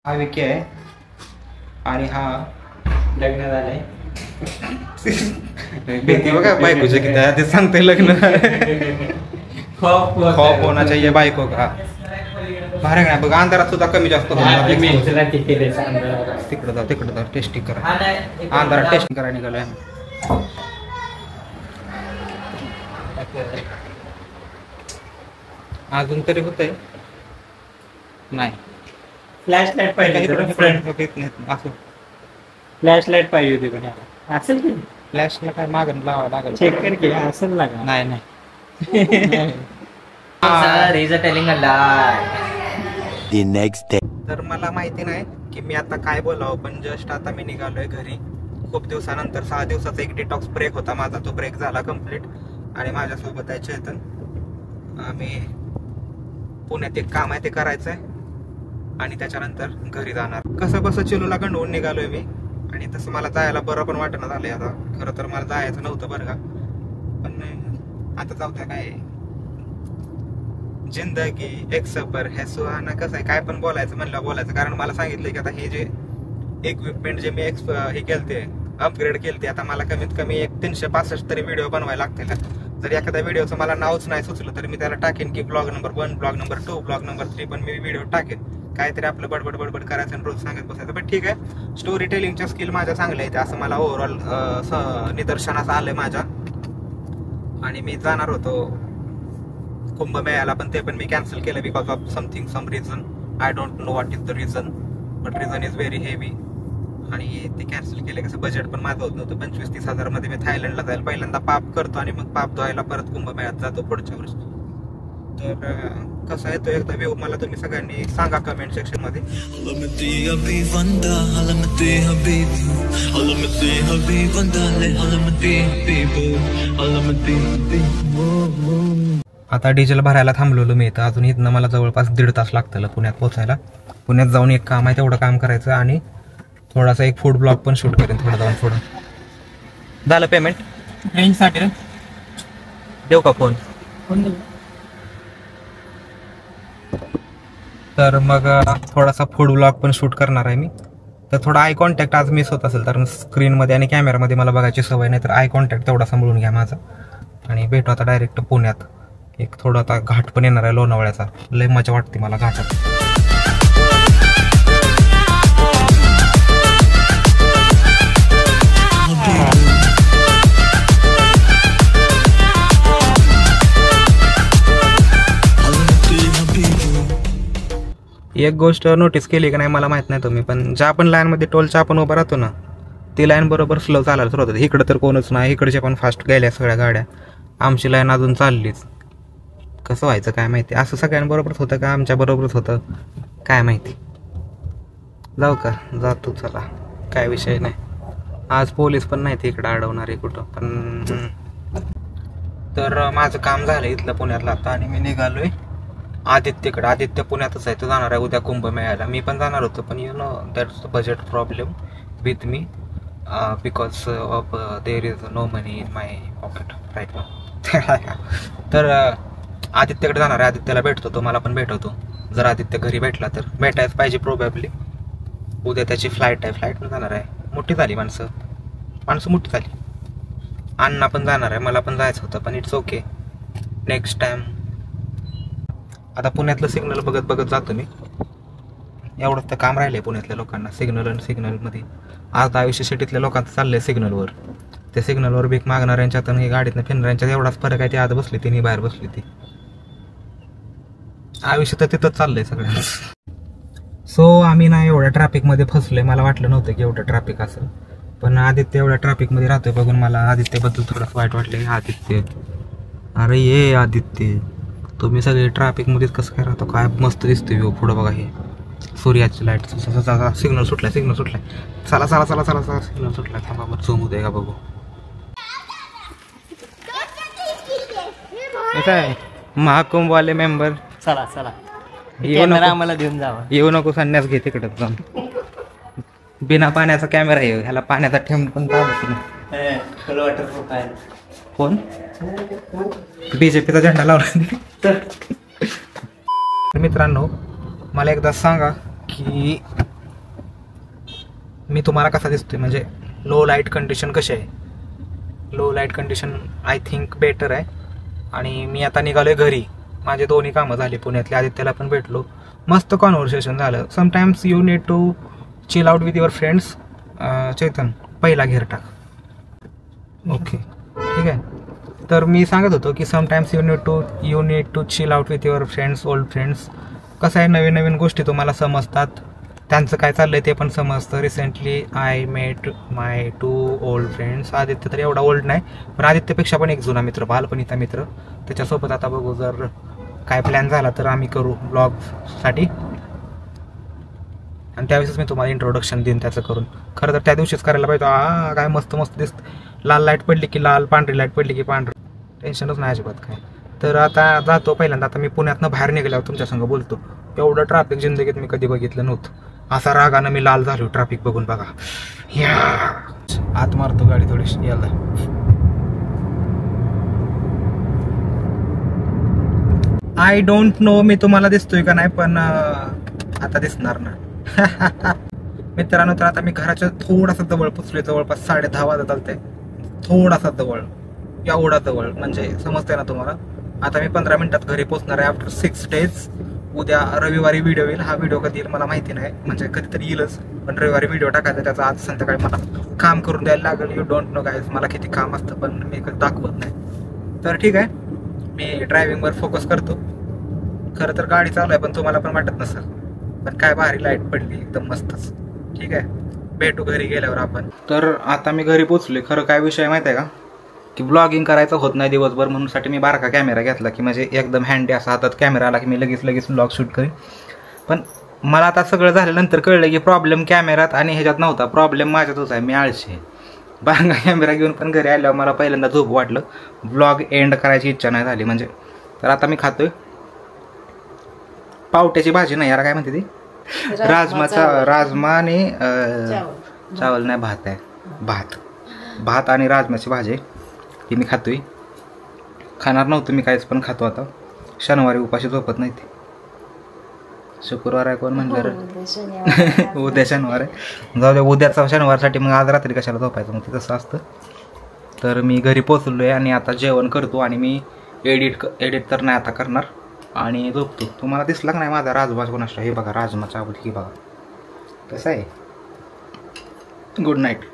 हा विकी आहे आणि हा लग्न झालंय. भीती बघा बायकोचे किती आहे ते सांगते लग्न खॉप कोणाच्या ये बायको का भारे नाही बघा अंधारात सुद्धा कमी जास्त तिकडं जाऊ टेस्टिंग करा अंधारात टेस्टिंग करायला निघालोय अजून तरी होतंय नाही. फ्लॅश लाईट पाहिजे असं फ्लॅश लाईट पाहिजे होती पण असेल की फ्लॅशला काय मागं लावावं लागेल. चेक कर की असेल लागा. नाही नाही The next day. तर मला माहिती नाही की मी आता काय बोलावं पण जस्ट आता मी निघालोय घरी खूप दिवसानंतर 6 दिवसाचा एक डिटॉक्स ब्रेक होता माझा. तो ब्रेक झाला कम्प्लीट आणि माझ्यासोबत आहे चेतन. आम्ही पुण्यात एक काम आहे ते करायचं आहे आणि त्याच्यानंतर घरी जाणार. कसं बसं चिलूला गंडवून निघालोय मी आणि तसं मला जायला बरं पण वाटणं झालंय. आता खरं तर मला जायचं नव्हतं बरं का पण आता जाऊ द्या. काय जिंदगी एक सफर है सुहाना कसं आहे काय पण बोलायचं म्हणलं बोलायचं कारण मला सांगितलं की आता हे जे इक्विपमेंट जे मी हे केलते अपग्रेड केलते आता मला कमीत कमी एक 365 तरी व्हिडिओ बनवायला लागतील. जर एखाद्या व्हिडिओचं मला नावच नाही सुचलं तर मी त्याला टाकेन की blog number 1 blog number 2 blog number 3 पण मी व्हिडिओ टाकेन. काहीतरी आपलं बडबड करायचं आणि रोज सांगत बसायचं. पण ठीक आहे स्टोरी टेलिंगच्या स्किल माझ्या चांगल्या आहेत असं मला ओव्हरऑल निदर्शनास आलंय माझ्या. आणि मी जाणार होतो कुंभमेळ्याला पण ते पण मी कॅन्सल केलं because of some reason. I don't know what is the reason but reason is very heavy आणि ते कॅन्सल केले. कसं बजेट पण माझं होत नव्हतं. 25-30 हजारमध्ये मी थायलंडला जायला पहिल्यांदा पाप करतो आणि मग पाप धुवायला परत कुंभमेळ्यात जातो पुढच्या वर्षी. तर कसा येतो एकदा व्ह्यू मला तुम्ही सगळ्यांनी सांगा कमेंट सेक्शन मध्ये. आता डिझेल भरायला थांबलेलो मी इथं. अजून इथनं मला जवळपास 1.5 तास लागतं पुण्यात पोहोचायला. पुण्यात जाऊन एक काम आहे तेवढं काम करायचं आणि थोडासा एक फूड ब्लॉग पण शूट करेन थोडं जाऊन थोडं. झालं पेमेंट रेंजसाठी देऊ का फोन. तर मग थोडासा फूड ब्लॉग पण शूट करणार आहे मी. तर थोडा आय कॉन्टॅक्ट आज मिस होत असेल तर स्क्रीनमध्ये आणि कॅमेरामध्ये मला बघायची सवय नाही तर आय कॉन्टॅक्ट तेवढा सांभाळून घ्या माझा. आणि भेटू आता डायरेक्ट पुण्यात. एक थोडा आता घाट पण येणार आहे लोणावळ्याचा. लय मजा वाटते मला घाटात. एक गोष्ट नोटीस केली की नाही मला माहित नाही तुम्ही पण ज्या आपण लाईनमध्ये टोलच्या आपण उभं राहतो ना ती लाईन बरोबर स्लो चालायला सुरुवात होते. इकडं तर कोणच नाही. इकडच्या पण फास्ट गेल्या सगळ्या गाड्या. आमची लाईन अजून चाललीच. कसं व्हायचं काय माहिती. असं सगळ्यांबरोबरच होतं का आमच्या बरोबरच होतं काय माहिती. जाऊ का जातो चला काय विषय नाही. आज पोलीस पण नाही इकडं अडवणारे कुठं पण. तर माझं काम झालं इथलं पुण्यातलं आता आणि मी निघालोय आदित्यकडे. आदित्य पुण्यातच आहे. तो जाणार आहे उद्या कुंभमेळ्याला. मी पण जाणार होतो पण you know that's budget problem with me because of there is no money in my pocket right now. तर आदित्यकडे जाणार आहे. आदित्यला भेटतो तो मला पण भेटवतो. जर आदित्य घरी भेटला तर भेटायच पाहिजे प्रोबॅबली. उद्या त्याची फ्लाईट आहे. फ्लाईटनं जाणार आहे. मोठी झाली माणसं मोठी झाली. अण्णा पण जाणार आहे. मला पण जायचं होतं पण इट्स ओके नेक्स्ट टाइम. आता पुण्यातलं सिग्नल बघत जातो मी. एवढंच तर काम राहिलं आहे पुण्यातल्या लोकांना सिग्नल आणि सिग्नलमध्ये. आज आयुष्य सिटीतल्या लोकांचं चाललंय सिग्नलवर. त्या सिग्नलवर भीक मागणाऱ्यांच्यात आणि गाडीतनं फिरणाऱ्यांच्यात एवढाच फरक आहे. ती आत बसली ती बाहेर बसली ती. आयुष्य तर तिथंच चाललंय सगळ्यांना. सो आम्ही ना एवढ्या ट्रॅफिकमध्ये फसलोय. मला वाटलं नव्हतं की एवढं ट्रॅफिक असेल पण आदित्य एवढ्या ट्रॅफिकमध्ये राहतोय बघून मला आदित्यबद्दल थोडंसं वाईट वाटलं. आदित्य अरे ये आदित्य तुम्ही सगळे ट्रॅफिकमध्येच कसं काय राहतो. काय मस्त दिसतोय व्ह्यू पुढं बघा. हे सूर्याची लाईट सिग्नल सुटलाय चला सिग्नल सुटलाय. थांबा मग झूम होते का बघू. काय महाकुंभवाले मेंबर चला आम्हाला देऊन जावा. येऊ नको संन्यास घे तिकडे जाऊन. बिना पाण्याचा कॅमेरा येऊ ह्याला पाण्याचा ठेंब पण कोण बीजेपीचा झेंडा लावला. तर मित्रांनो मला एकदा सांगा की मी तुम्हाला कसा दिसतोय, म्हणजे लो लाईट कंडिशन कशी आहे. Low light condition I think better आहे. आणि मी आता निघालोय घरी. माझे दोन्ही कामं झाली पुण्यातले. आदित्यला पण भेटलो, मस्त कॉन्व्हर्सेशन झालं. Sometimes you need to chill out with your friends. Chetan पहिला घेर टाक. ओके ठीक आहे. तर मी सांगत होतो की sometimes you need to chill out with your friends, old friends. कसं आहे, नवीन नवीन गोष्टी तुम्हाला समजतात, त्यांचं काय चाललंय ते पण समजतं. Recently I met my 2 old friends. Aditya तर एवढा ओल्ड नाही, पण आदित्यपेक्षा पण एक जुना मित्र, बालपणीचा मित्र. त्याच्यासोबत आता बघू, जर काय प्लॅन झाला तर आम्ही करू ब्लॉगसाठी. आणि त्यावेळेस मी तुम्हाला इंट्रोडक्शन देईन त्याचं करून. खरं तर त्या दिवशीच करायला पाहिजे. काय मस्त मस्त दिसतं. लाल लाईट पडली की लाल, पांढरी लाईट पडली की पांढरी, टेन्शनच नाही अजिबात काय. तर आता जातो पहिल्यांदा. आता मी पुण्यातनं बाहेर निघाल्यावर तुमच्यासंग बोलतो. एवढं ट्रॅफिक जिंदगीत मी कधी बघितलं नव्हतं. असा रागानं मी लाल झालो ट्रॅफिक बघून. बघा, आत मारतो गाडी थोडीशी. याला आय डोंट नो मी तुम्हाला दिसतोय का नाही, पण आता दिसणार ना. मित्रांनो, तर आता मी घराच्या थोडासा जवळ पोचलोय. जवळपास 10:30 वाजत आलते. थोडासा जवळ, एवढा जवळ म्हणजे समजतंय ना तुम्हाला. आता मी 15 मिनिटात घरी पोचणार आहे आफ्टर 6 days. उद्या रविवारी व्हिडिओ येईल. हा व्हिडिओ कधी येईल मला माहिती नाही, म्हणजे कधीतरी येईलच, पण रविवारी व्हिडिओ टाकायचा त्याचा. आज संध्याकाळी मला काम करून द्यायला लागेल. यू डोंट नो गाईज मला किती काम असतं, पण मी कधी दाखवत नाही. तर ठीक आहे, मी ड्रायव्हिंगवर फोकस करतो. खरं तर गाडी चालू आहे, पण तुम्हाला पण वाटत नसेल. पण काय भारी लाईट पडली, एकदम मस्तच. ठीक आहे, भेटू घरी गेल्यावर आपण. तर आता मी घरी पोचलोय. खरं काय विषय माहिती आहे का, की ब्लॉगिंग करायचं होत नाही दिवसभर, म्हणून साठी मी बारका कॅमेरा घेतला, की म्हणजे एकदम हँडी असा हातात कॅमेरा आला की मी लगेच ब्लॉग शूट करेन. पण मला आता सगळं झाल्यानंतर कळलं की प्रॉब्लेम कॅमेरात आणि ह्याच्यात नव्हता, प्रॉब्लेम माझ्यातच आहे. मी आळशी आहे. बारका कॅमेरा घेऊन पण घरी आल्यावर मला पहिल्यांदा झोप वाटलं. ब्लॉग एंड करायची इच्छा नाही झाली म्हणजे. तर आता मी खातोय पावट्याची भाजी, नाही यार काय म्हणते ती, राजमा आणि चावल नाही, भात आहे. भात आणि राजमाची भाजी ती मी खातोय. खाणार नव्हतं मी काहीच, पण खातो आता. शनिवारी उपाशी झोपत नाही ती. शुक्रवार आहे कोण म्हणलं, उद्या शनिवार आहे. जाऊ द्या, उद्याचा शनिवारसाठी मग आज रात्री कशाला झोपायचं, मग ते तसं असतं. तर मी घरी पोचलोय आणि आता जेवण करतो. आणि मी एडिट तर नाही आता करणार आणि झोपतो. तुम्हाला दिसला का नाही माझा राजमा कोणाचा, हे बघा राजमाचा आवड, ही बघा कसं आहे. Good night.